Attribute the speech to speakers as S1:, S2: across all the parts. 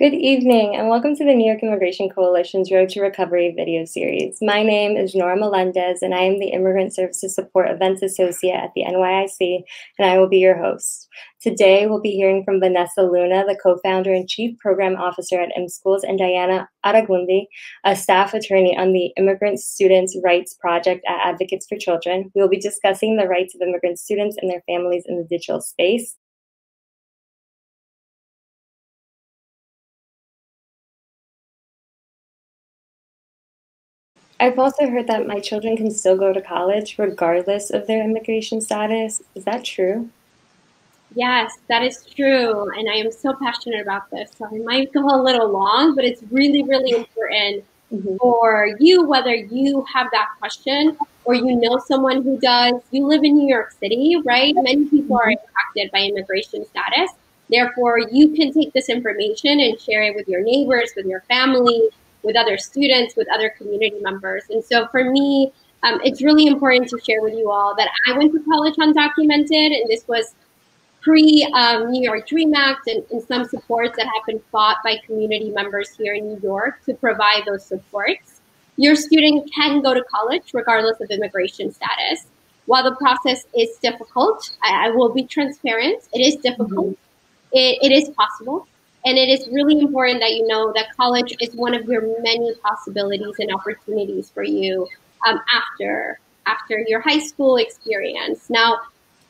S1: Good evening, and welcome to the New York Immigration Coalition's Road to Recovery video series. My name is Nora Melendez, and I am the Immigrant Services Support Events Associate at the NYIC, and I will be your host. Today, we'll be hearing from Vanessa Luna, the co-founder and chief program officer at ImmSchools, and Diana Aragundi, a staff attorney on the Immigrant Students' Rights Project at Advocates for Children. We will be discussing the rights of immigrant students and their families in the digital space. I've also heard that my children can still go to college regardless of their immigration status. Is that true?
S2: Yes, that is true. And I am so passionate about this. So I might go a little long, but it's really, really important for you, whether you have that question or you know someone who does. You live in New York City, right? Many people are impacted by immigration status. Therefore, you can take this information and share it with your neighbors, with your family, with other students, with other community members. And so for me, it's really important to share with you all that I went to college undocumented, and this was pre-New York DREAM Act and some supports that have been fought by community members here in New York to provide those supports. Your student can go to college regardless of immigration status. While the process is difficult, I will be transparent, it is difficult. It is possible. And it is really important that you know that college is one of your many possibilities and opportunities for you after your high school experience. Now,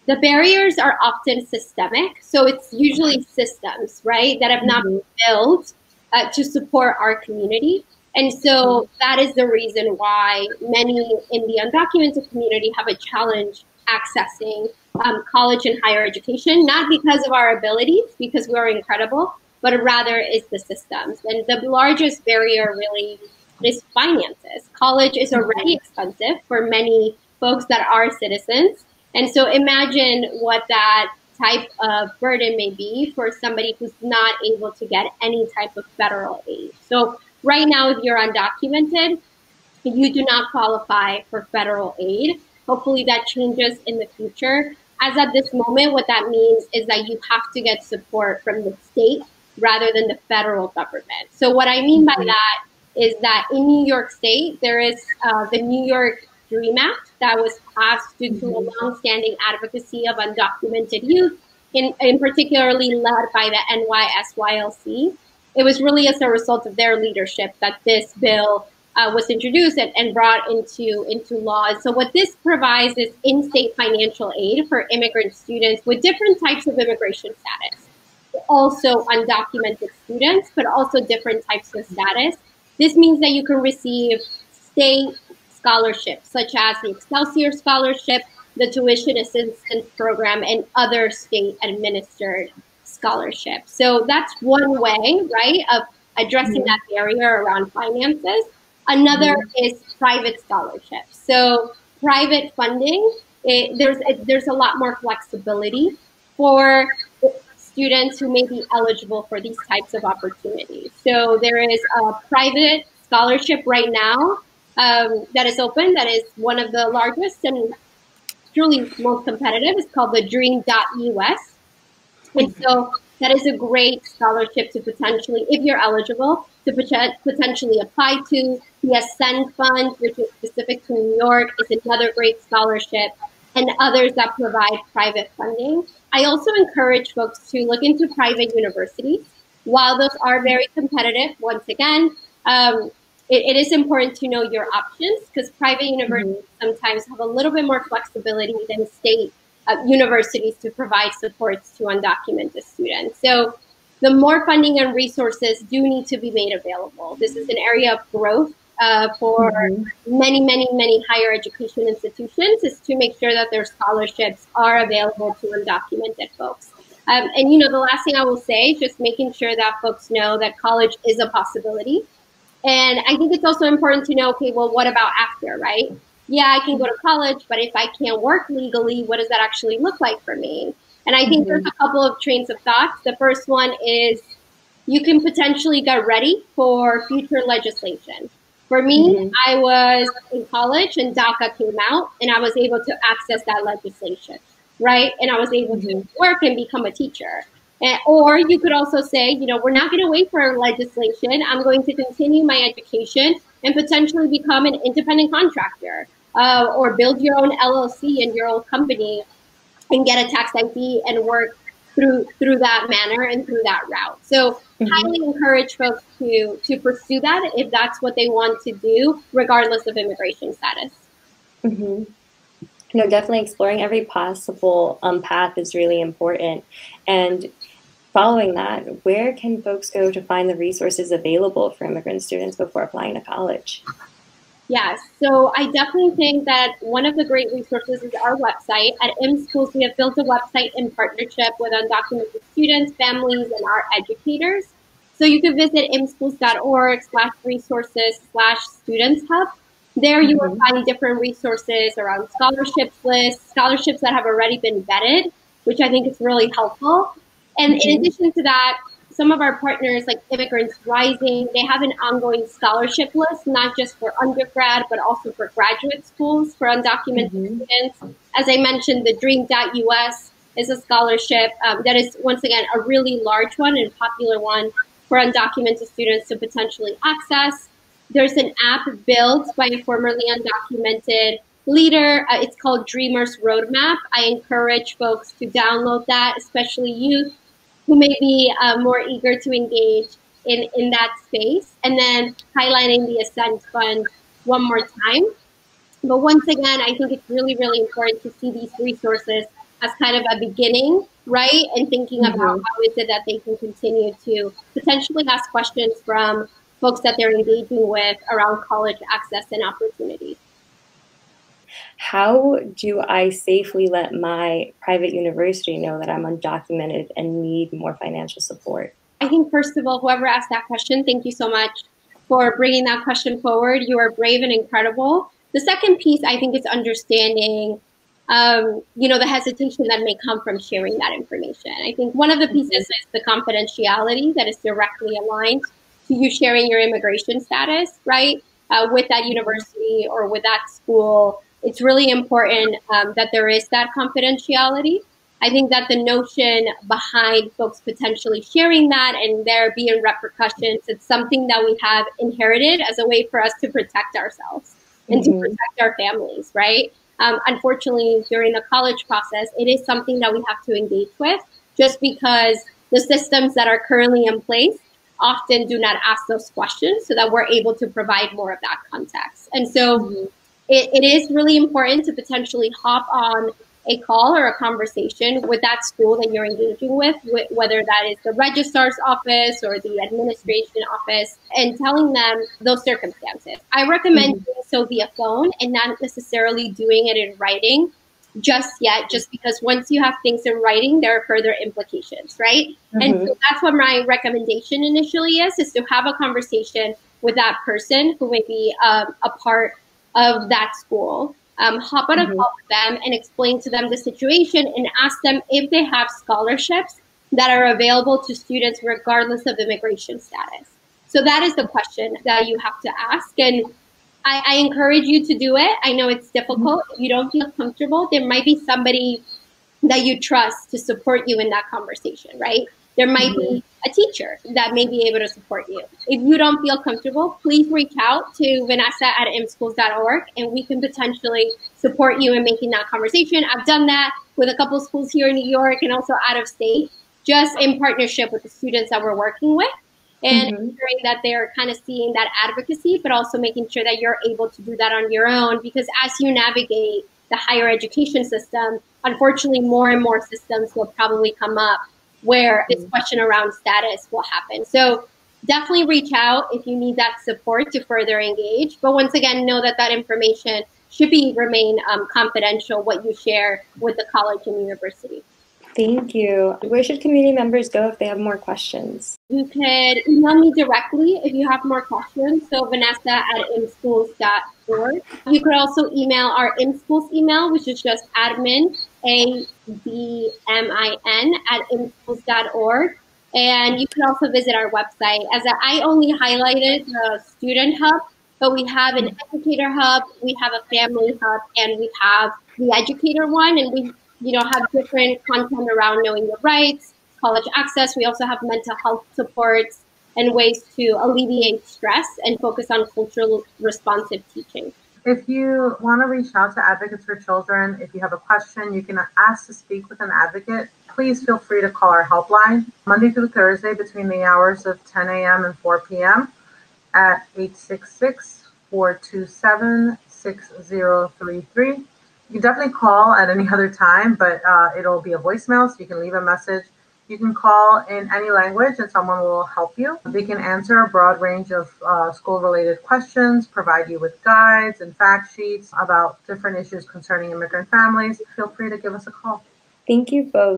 S2: the barriers are often systemic. So it's usually systems, right, that have not been built to support our community. And so that is the reason why many in the undocumented community have a challenge accessing college and higher education, not because of our abilities, because we're incredible, but rather is the systems. And the largest barrier really is finances. College is already expensive for many folks that are citizens. And so imagine what that type of burden may be for somebody who's not able to get any type of federal aid. So right now, if you're undocumented, you do not qualify for federal aid. Hopefully that changes in the future. As at this moment, what that means is that you have to get support from the state rather than the federal government. So what I mean by that is that in New York State, there is the New York DREAM Act that was passed due to a longstanding advocacy of undocumented youth, in particularly led by the NYSYLC. It was really as a result of their leadership that this bill was introduced and brought into law. And so what this provides is in-state financial aid for immigrant students with different types of immigration status. Also undocumented students, but also different types of status. This means that you can receive state scholarships, such as the Excelsior Scholarship, the Tuition Assistance Program, and other state-administered scholarships. So that's one way, right, of addressing that barrier around finances. Another is private scholarships. So private funding, there's a lot more flexibility for students who may be eligible for these types of opportunities. So there is a private scholarship right now that is open, that is one of the largest and truly most competitive. It's called the Dream.us. And so that is a great scholarship to potentially, if you're eligible, to potentially apply to. The Ascend Fund, which is specific to New York, is another great scholarship, and others that provide private funding. I also encourage folks to look into private universities. While those are very competitive, once again, it is important to know your options, because private universities sometimes have a little bit more flexibility than state universities to provide supports to undocumented students. So the more funding and resources do need to be made available. This is an area of growth for many higher education institutions, is to make sure that their scholarships are available to undocumented folks. And you know, the last thing I will say is just making sure that folks know that college is a possibility. And I think it's also important to know, okay, well, what about after, right? Yeah, I can go to college, but if I can't work legally, what does that actually look like for me? And I think there's a couple of trains of thoughts. The first one is you can potentially get ready for future legislation. For me, I was in college and DACA came out, and I was able to access that legislation, right? And I was able to work and become a teacher. Or you could also say, you know, we're not going to wait for legislation. I'm going to continue my education and potentially become an independent contractor, or build your own LLC in your own company and get a tax ID and work through that manner and through that route. So highly encourage folks to pursue that if that's what they want to do, regardless of immigration status.
S1: No, definitely exploring every possible path is really important. And following that, where can folks go to find the resources available for immigrant students before applying to college?
S2: Yes, so I definitely think that one of the great resources is our website. At ImmSchools, we have built a website in partnership with undocumented students, families, and our educators. So you can visit immschools.org/resources/students hub. There you will find different resources around scholarships lists, scholarships that have already been vetted, which I think is really helpful. And in addition to that, some of our partners like Immigrants Rising, they have an ongoing scholarship list, not just for undergrad, but also for graduate schools for undocumented students. As I mentioned, the Dream.us is a scholarship that is, once again, a really large one and popular one for undocumented students to potentially access. There's an app built by a formerly undocumented leader. It's called Dreamers Roadmap. I encourage folks to download that, especially youth who may be more eager to engage in that space. And then highlighting the Ascent Fund one more time. But once again, I think it's really, really important to see these resources as kind of a beginning, right? And thinking about how is it that they can continue to potentially ask questions from folks that they're engaging with around college access and opportunities.
S1: How do I safely let my private university know that I'm undocumented and need more financial support?
S2: I think, first of all, whoever asked that question, thank you so much for bringing that question forward. You are brave and incredible. The second piece, I think, is understanding, the hesitation that may come from sharing that information. I think one of the pieces is the confidentiality that is directly aligned to you sharing your immigration status, right, with that university or with that school. It's really important that there is that confidentiality. I think that the notion behind folks potentially sharing that and there being repercussions, it's something that we have inherited as a way for us to protect ourselves and to protect our families, right? Unfortunately, during the college process, it is something that we have to engage with just because the systems that are currently in place often do not ask those questions so that we're able to provide more of that context. And so it is really important to potentially hop on a call or a conversation with that school that you're engaging with, whether that is the registrar's office or the administration office, and telling them those circumstances. I recommend doing so via phone and not necessarily doing it in writing just yet, just because once you have things in writing, there are further implications, right? And so that's what my recommendation initially is to have a conversation with that person who may be a part of that school. Hop on a call with them and explain to them the situation and ask them if they have scholarships that are available to students regardless of immigration status. So that is the question that you have to ask. And I encourage you to do it. I know it's difficult. If you don't feel comfortable, there might be somebody that you trust to support you in that conversation, right? There might be a teacher that may be able to support you. If you don't feel comfortable, please reach out to Vanessa@immschools.org and we can potentially support you in making that conversation. I've done that with a couple of schools here in New York and also out of state, just in partnership with the students that we're working with and ensuring that they're kind of seeing that advocacy, but also making sure that you're able to do that on your own, because as you navigate the higher education system, unfortunately, more and more systems will probably come up where this question around status will happen. So definitely reach out if you need that support to further engage. But once again, know that that information should remain confidential, what you share with the college and university.
S1: Thank you. Where should community members go if they have more questions?
S2: You can email me directly if you have more questions. So Vanessa@immschools.org. You could also email our ImmSchools email, which is just admin, ADMIN @immschools.org. And you can also visit our website. As I only highlighted the student hub, but we have an educator hub, we have a family hub, and we have the educator one. And we have different content around knowing your rights, college access. We also have mental health supports and ways to alleviate stress and focus on cultural responsive teaching.
S3: If you want to reach out to Advocates for Children, if you have a question, you can ask to speak with an advocate. Please feel free to call our helpline Monday through Thursday between the hours of 10 a.m. and 4 p.m. at 866-427-6033. You can definitely call at any other time, but it'll be a voicemail, so you can leave a message. You can call in any language and someone will help you. They can answer a broad range of school-related questions, provide you with guides and fact sheets about different issues concerning immigrant families. Feel free to give us a call.
S1: Thank you both.